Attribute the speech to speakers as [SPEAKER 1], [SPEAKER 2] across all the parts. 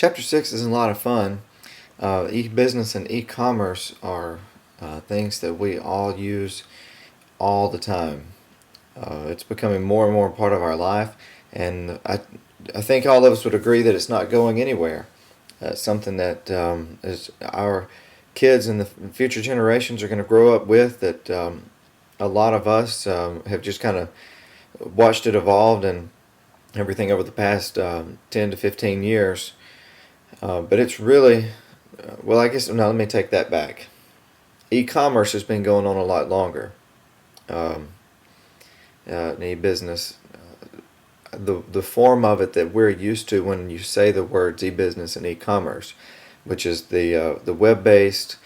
[SPEAKER 1] Chapter 6 is a lot of fun. E-business and e-commerce are things that we all use all the time. It's becoming more and more part of our life, and I think all of us would agree that it's not going anywhere. It's something that is our kids and the future generations are going to grow up with, that a lot of us have just kind of watched it evolve and everything over the past 10 to 15 years. But it's really, well, I guess, no, let me take that back. E-commerce has been going on a lot longer. Um, E-business, the form of it that we're used to when you say the words e-business and e-commerce, which is the web-based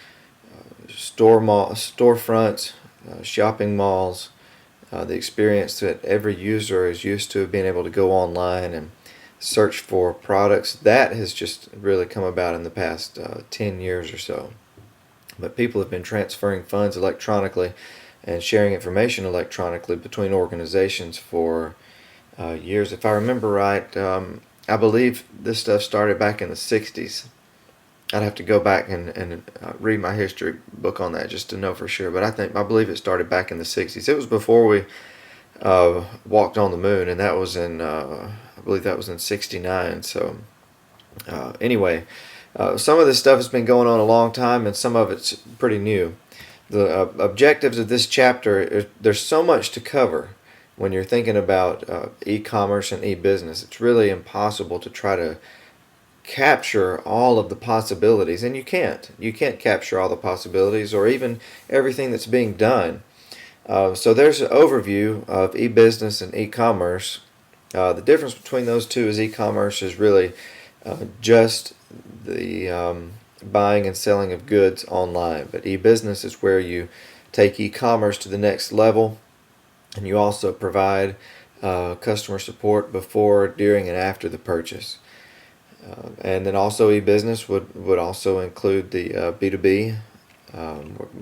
[SPEAKER 1] storefronts, shopping malls, the experience that every user is used to, being able to go online and search for products. That has just really come about in the past 10 years or so. But people have been transferring funds electronically and sharing information electronically between organizations for years. If I remember right, I believe this stuff started back in the 60s. I'd have to go back and read my history book on that just to know for sure. But I believe it started back in the 60s. It was before we walked on the moon, and that was in I believe that was in '69. So anyway, some of this stuff has been going on a long time, and some of it's pretty new. The objectives of this chapter, there's so much to cover when you're thinking about e-commerce and e-business. It's really impossible to try to capture all of the possibilities, and you can't. You can't capture all the possibilities or even everything that's being done. So there's an overview of e-business and e-commerce. The difference between those two is e-commerce is really just the buying and selling of goods online, but e-business is where you take e-commerce to the next level, and you also provide customer support before, during, and after the purchase. And then also e-business would also include the B2B,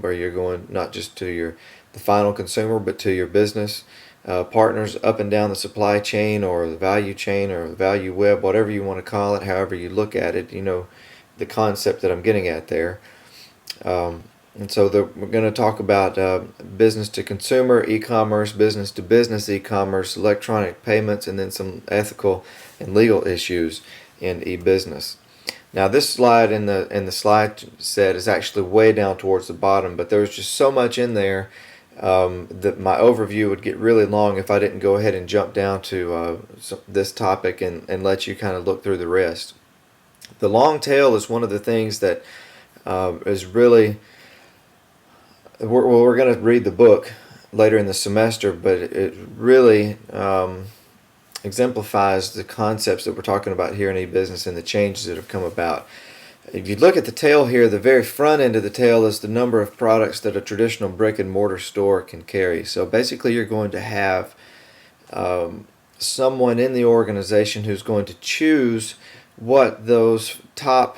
[SPEAKER 1] where you're going not just to the final consumer, but to your business partners up and down the supply chain or the value web, whatever you want to call it, however you look at it. You know the concept that I'm getting at there. And so we're going to talk about business to consumer e-commerce, business to business e-commerce, electronic payments, and then some ethical and legal issues in e-business. Now this slide in the slide set is actually way down towards the bottom, but there's just so much in there that my overview would get really long if I didn't go ahead and jump down to this topic and let you kind of look through the rest. The long tail is one of the things that is really, we're going to read the book later in the semester, but it really exemplifies the concepts that we're talking about here in e-business and the changes that have come about. If you look at the tail here, the very front end of the tail is the number of products that a traditional brick and mortar store can carry. So basically you're going to have someone in the organization who's going to choose what those top,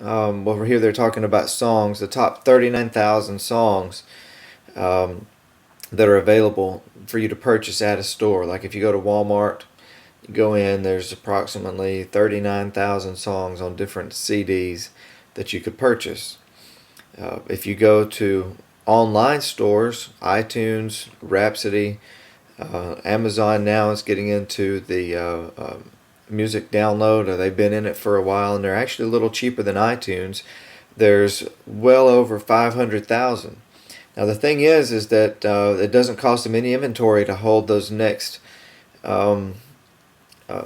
[SPEAKER 1] over here they're talking about songs, the top 39,000 songs that are available for you to purchase at a store. Like if you go to Walmart, you go in, there's approximately 39,000 songs on different CDs that you could purchase. If you go to online stores, iTunes, Rhapsody, Amazon now is getting into the music download, or they've been in it for a while, and they're actually a little cheaper than iTunes. There's well over 500,000. Now the thing is that it doesn't cost them any inventory to hold those next,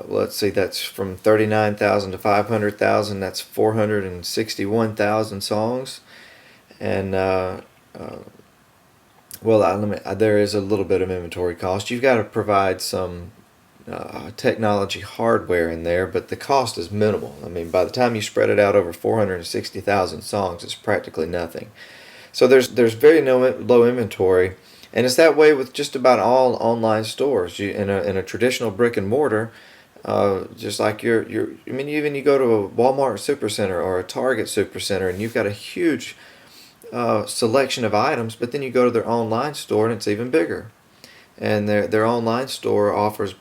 [SPEAKER 1] let's see, that's from 39,000 to 500,000, that's 461,000 songs. And there is a little bit of inventory cost. You've got to provide some technology hardware in there, but the cost is minimal. I mean, by the time you spread it out over 460,000 songs, it's practically nothing. So there's very low inventory, and it's that way with just about all online stores. In a traditional brick and mortar, just like I mean, even you go to a Walmart Supercenter or a Target Supercenter, and you've got a huge selection of items, but then you go to their online store and it's even bigger. And their online store offers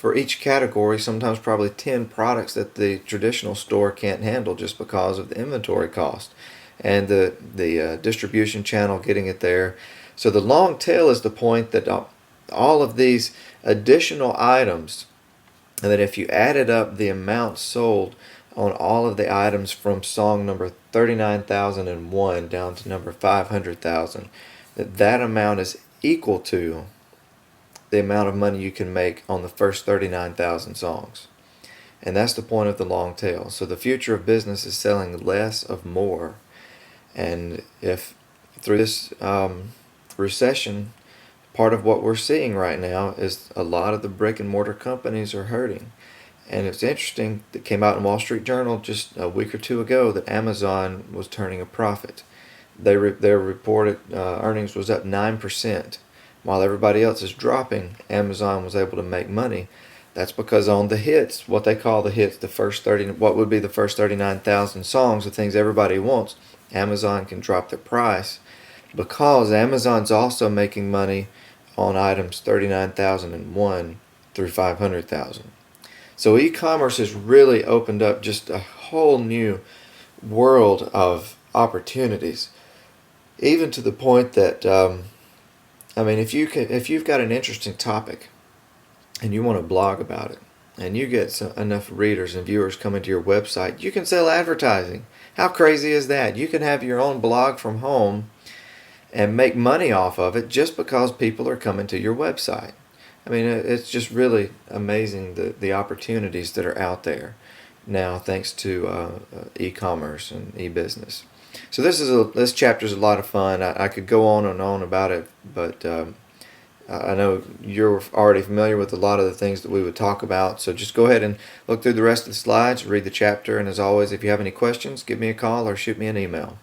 [SPEAKER 1] for each category, sometimes probably 10 products that the traditional store can't handle just because of the inventory cost and the distribution channel getting it there. So the long tail is the point that all of these additional items, and that if you added up the amount sold on all of the items from song number 39,001 down to number 500,000, that amount is equal to the amount of money you can make on the first 39,000 songs. And that's the point of the long tail. So the future of business is selling less of more. And if through this recession, part of what we're seeing right now is a lot of the brick and mortar companies are hurting. And it's interesting that came out in Wall Street Journal just a week or two ago that Amazon was turning a profit. Their reported earnings was up 9%. While everybody else is dropping, Amazon was able to make money. That's because on the hits, what they call the hits, what would be the first 39,000 songs, the things everybody wants, Amazon can drop the price because Amazon's also making money on items 39,001 through 500,000. So e-commerce has really opened up just a whole new world of opportunities, even to the point that if you've got an interesting topic and you want to blog about it, and you get enough readers and viewers coming to your website, you can sell advertising. How crazy is that? You can have your own blog from home and make money off of it just because people are coming to your website. I mean, it's just really amazing the opportunities that are out there now thanks to e-commerce and e-business. So this chapter is a lot of fun. I could go on and on about it, but I know you're already familiar with a lot of the things that we would talk about. So just go ahead and look through the rest of the slides, read the chapter, and as always, if you have any questions, give me a call or shoot me an email.